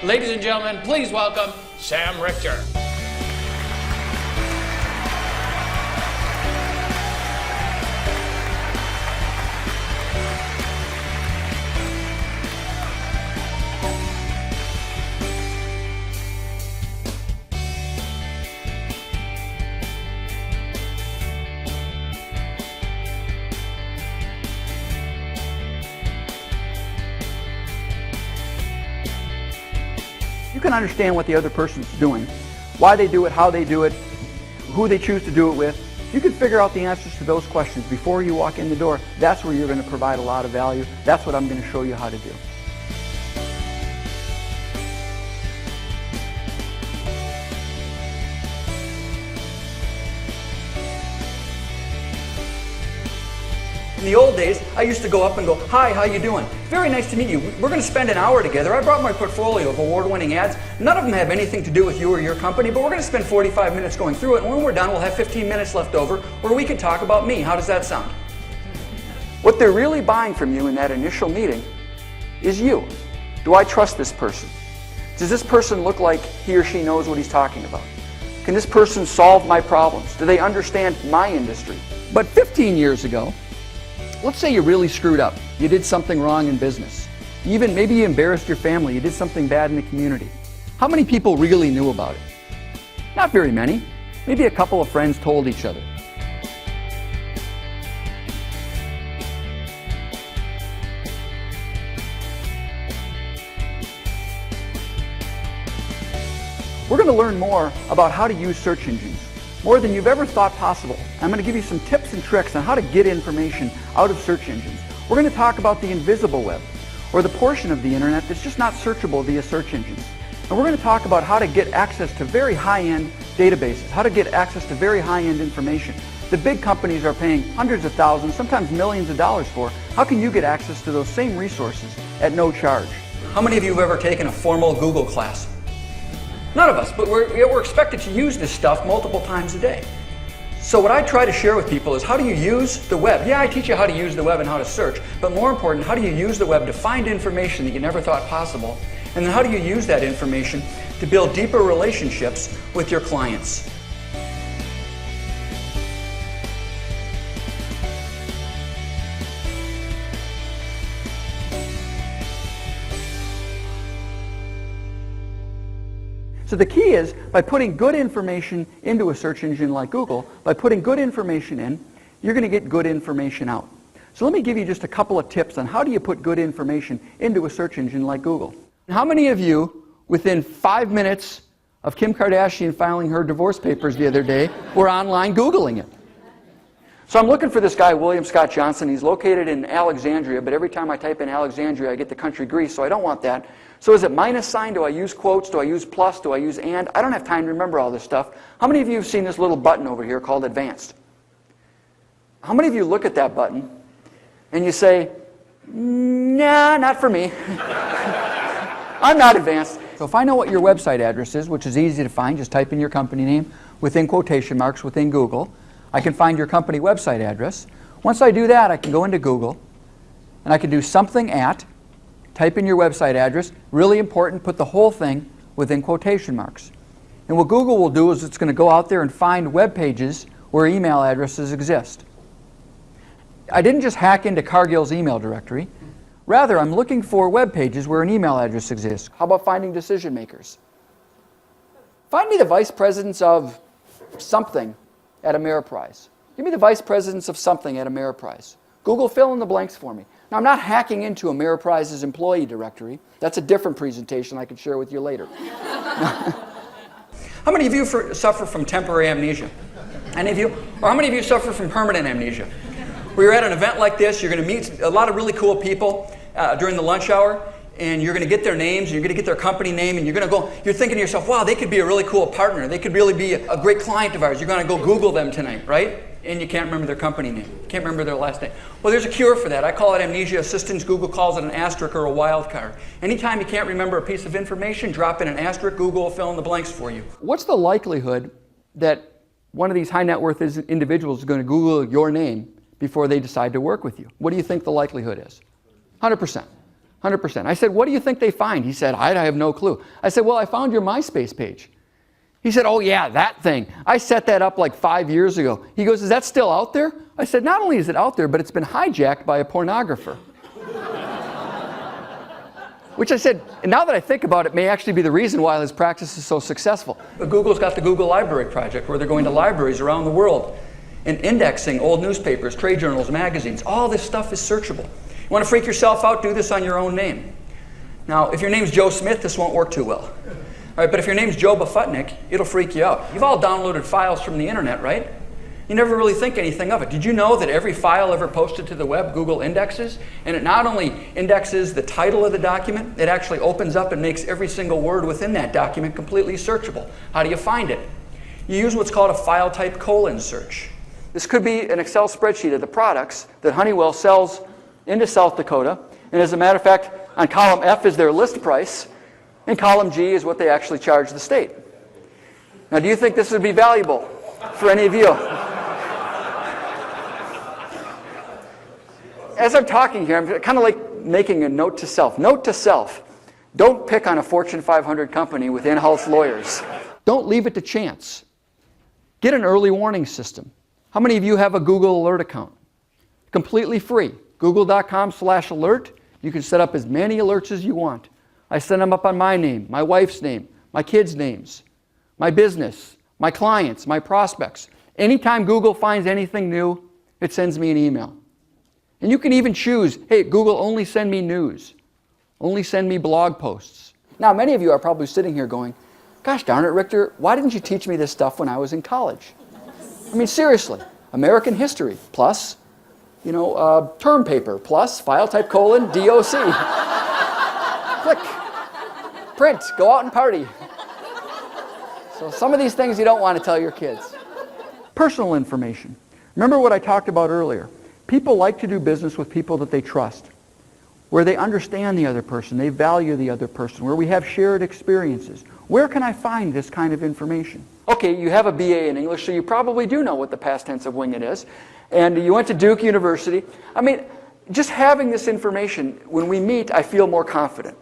Ladies and gentlemen, please welcome Sam Richter. You can understand what the other person's doing, why they do it, how they do it, who they choose to do it with. If you can figure out the answers to those questions before you walk in the door, that's where you're going to provide a lot of value. That's what I'm going to show you how to do. In the old days, I used to go up and go, "Hi, how you doing? Very nice to meet you. We're going to spend an hour together. I brought my portfolio of award-winning ads. None of them have anything to do with you or your company, but we're going to spend 45 minutes going through it, and when we're done, we'll have 15 minutes left over where we can talk about me. How does that sound?" What they're really buying from you in that initial meeting is you. Do I trust this person? Does this person look like he or she knows what he's talking about? Can this person solve my problems? Do they understand my industry? But 15 years ago, let's say you really screwed up. You did something wrong in business. Maybe you embarrassed your family. You did something bad in the community. How many people really knew about it? Not very many. Maybe a couple of friends told each other. We're going to learn more about how to use search engines, more than you've ever thought possible. I'm going to give you some tips and tricks on how to get information out of search engines. We're going to talk about the invisible web, or the portion of the internet that's just not searchable via search engines. And we're going to talk about how to get access to very high-end databases, how to get access to very high-end information that big companies are paying hundreds of thousands, sometimes millions of dollars for. How can you get access to those same resources at no charge? How many of you have ever taken a formal Google class? None of us, but we're expected to use this stuff multiple times a day. So what I try to share with people is, how do you use the web? Yeah, I teach you how to use the web and how to search, but more important, how do you use the web to find information that you never thought possible? And then how do you use that information to build deeper relationships with your clients? So the key is, by putting good information into a search engine like Google, by putting good information in, you're going to get good information out. So let me give you just a couple of tips on how do you put good information into a search engine like Google. How many of you, within 5 minutes of Kim Kardashian filing her divorce papers the other day, were online Googling it? So I'm looking for this guy, William Scott Johnson. He's located in Alexandria, but every time I type in Alexandria, I get the country Greece, so I don't want that. So is it minus sign? Do I use quotes? Do I use plus? Do I use and? I don't have time to remember all this stuff. How many of you have seen this little button over here called Advanced? How many of you look at that button and you say, "Nah, not for me. I'm not advanced." So if I know what your website address is, which is easy to find, just type in your company name within quotation marks within Google. I can find your company website address. Once I do that, I can go into Google and I can do something at, type in your website address. Really important, put the whole thing within quotation marks. And what Google will do is it's going to go out there and find web pages where email addresses exist. I didn't just hack into Cargill's email directory. Rather, I'm looking for web pages where an email address exists. How about finding decision makers? Find me the vice presidents of something at Ameriprise. Give me the vice presidents of something at Ameriprise. Google, fill in the blanks for me. Now, I'm not hacking into Ameriprise's employee directory. That's a different presentation I can share with you later. How many of you suffer from temporary amnesia? Any of you? Or how many of you suffer from permanent amnesia? Where you're at an event like this, you're going to meet a lot of really cool people during the lunch hour, and you're going to get their names, and you're going to get their company name, and you're thinking to yourself, wow, they could be a really cool partner. They could really be a great client of ours. You're going to go Google them tonight, right? And you can't remember their company name. You can't remember their last name. Well, there's a cure for that. I call it amnesia assistance. Google calls it an asterisk or a wild card. Anytime you can't remember a piece of information, drop in an asterisk. Google will fill in the blanks for you. What's the likelihood that one of these high net worth individuals is going to Google your name before they decide to work with you? What do you think the likelihood is? 100%. 100%. I said, what do you think they find? He said, I have no clue. I said, well, I found your MySpace page. He said, oh yeah, that thing. I set that up like 5 years ago. He goes, is that still out there? I said, not only is it out there, but it's been hijacked by a pornographer. Which I said, and now that I think about it, may actually be the reason why his practice is so successul. But Google's got the Google Library Project, where they're going to libraries around the world and indexing old newspapers, trade journals, magazines. All this stuff is searchable. You want to freak yourself out? Do this on your own name. Now, if your name's Joe Smith, this won't work too well. All right, but if your name's Joe Bafutnik, it'll freak you out. You've all downloaded files from the internet, right? You never really think anything of it. Did you know that every file ever posted to the web, Google indexes? And it not only indexes the title of the document, it actually opens up and makes every single word within that document completely searchable. How do you find it? You use what's called a file type colon search. This could be an Excel spreadsheet of the products that Honeywell sells into South Dakota. And as a matter of fact, on column F is their list price, and column G is what they actually charge the state. Now, do you think this would be valuable for any of you? As I'm talking here, I'm kind of like making a note to self. Note to self, don't pick on a Fortune 500 company with in-house lawyers. Don't leave it to chance. Get an early warning system. How many of you have a Google Alert account? Completely free. Google.com/alert. You can set up as many alerts as you want. I set them up on my name, my wife's name, my kids' names, my business, my clients, my prospects. Anytime Google finds anything new, it sends me an email. And you can even choose, hey, Google, only send me news. Only send me blog posts. Now, many of you are probably sitting here going, gosh darn it, Richter, why didn't you teach me this stuff when I was in college? I mean, seriously, American history plus, term paper plus file type colon DOC. Click, print, go out and party. So some of these things you don't want to tell your kids. Personal information. Remember what I talked about earlier. People like to do business with people that they trust, where they understand the other person, they value the other person, where we have shared experiences. Where can I find this kind of information? Okay, you have a BA in English, so you probably do know what the past tense of wing it is. And you went to Duke University. I mean, just having this information, when we meet, I feel more confident.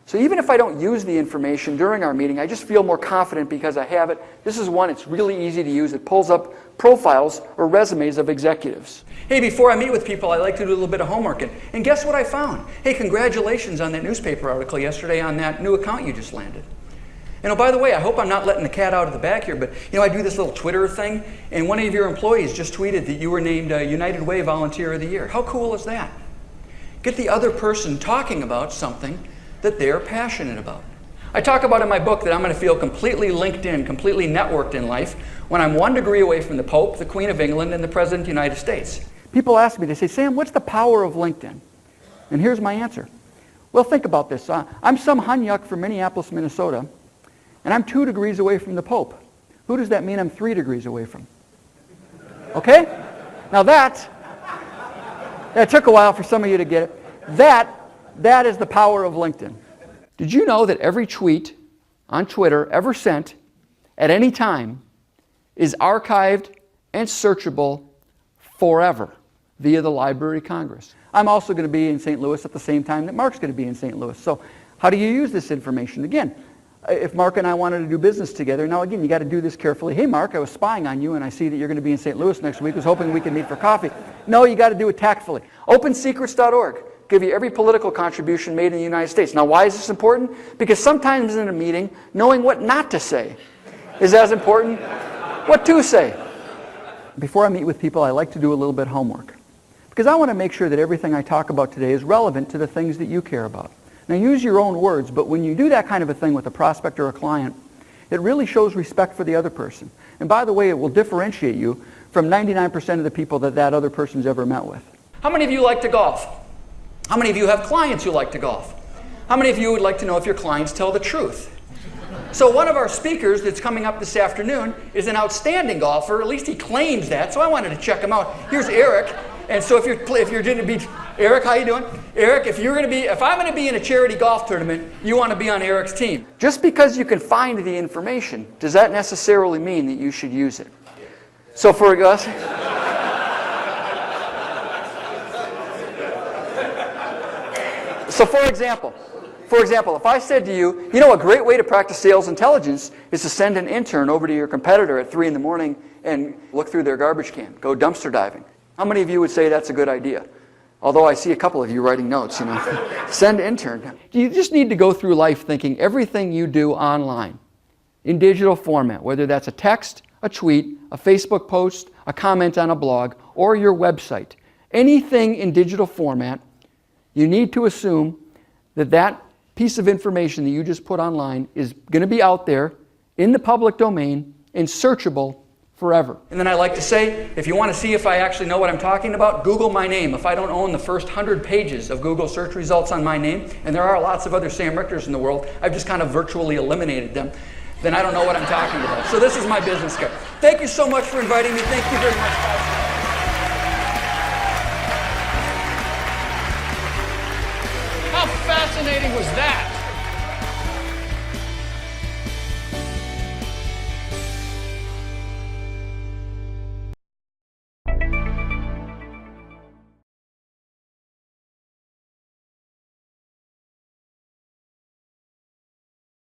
So even if I don't use the information during our meeting, I just feel more confident because I have it. This is one, it's really easy to use. It pulls up profiles or resumes of executives. Hey, before I meet with people, I like to do a little bit of homework. And guess what I found? Hey, congratulations on that newspaper article yesterday on that new account you just landed. And oh, by the way, I hope I'm not letting the cat out of the bag here, but I do this little Twitter thing, and one of your employees just tweeted that you were named United Way Volunteer of the Year. How cool is that? Get the other person talking about something that they're passionate about. I talk about in my book that I'm going to feel completely linked in, completely networked in life when I'm 1 degree away from the Pope, the Queen of England, and the President of the United States. People ask me, they say, Sam, what's the power of LinkedIn? And here's my answer. Well, think about this. I'm some hunyuck from Minneapolis, Minnesota, and I'm 2 degrees away from the Pope. Who does that mean I'm 3 degrees away from? Okay? Now that took a while for some of you to get it. That is the power of LinkedIn. Did you know that every tweet on Twitter ever sent at any time is archived and searchable forever via the Library of Congress? I'm also going to be in St. Louis at the same time that Mark's going to be in St. Louis. So how do you use this information? Again, if Mark and I wanted to do business together, now again, you got to do this carefully. Hey, Mark, I was spying on you and I see that you're going to be in St. Louis next week. I was hoping we could meet for coffee. No, you got to do it tactfully. OpenSecrets.org. Give you every political contribution made in the United States. Now, why is this important? Because sometimes in a meeting, knowing what not to say is as important what to say. Before I meet with people, I like to do a little bit of homework. Because I want to make sure that everything I talk about today is relevant to the things that you care about. Now, use your own words, but when you do that kind of a thing with a prospect or a client, it really shows respect for the other person. And by the way, it will differentiate you from 99% of the people that other person's ever met with. How many of you like to golf? How many of you have clients who like to golf? How many of you would like to know if your clients tell the truth? So one of our speakers that's coming up this afternoon is an outstanding golfer. At least he claims that, so I wanted to check him out. Here's Eric. And so if you're going to be, Eric, how you doing? Eric, if I'm going to be in a charity golf tournament, you want to be on Eric's team. Just because you can find the information, does that necessarily mean that you should use it? So for us, So for example, if I said to you, you know, a great way to practice sales intelligence is to send an intern over to your competitor at 3 in the morning and look through their garbage can, go dumpster diving. How many of you would say that's a good idea? Although I see a couple of you writing notes, you know. Send intern. You just need to go through life thinking everything you do online, in digital format, whether that's a text, a tweet, a Facebook post, a comment on a blog, or your website. Anything in digital format, you need to assume that that piece of information that you just put online is going to be out there in the public domain and searchable forever. And then I like to say, if you want to see if I actually know what I'm talking about, Google my name. If I don't own the first 100 pages of Google search results on my name, and there are lots of other Sam Richters in the world, I've just kind of virtually eliminated them, then I don't know what I'm talking about. So this is my business card. Thank you so much for inviting me. Thank you very much, guys. How fascinating was that?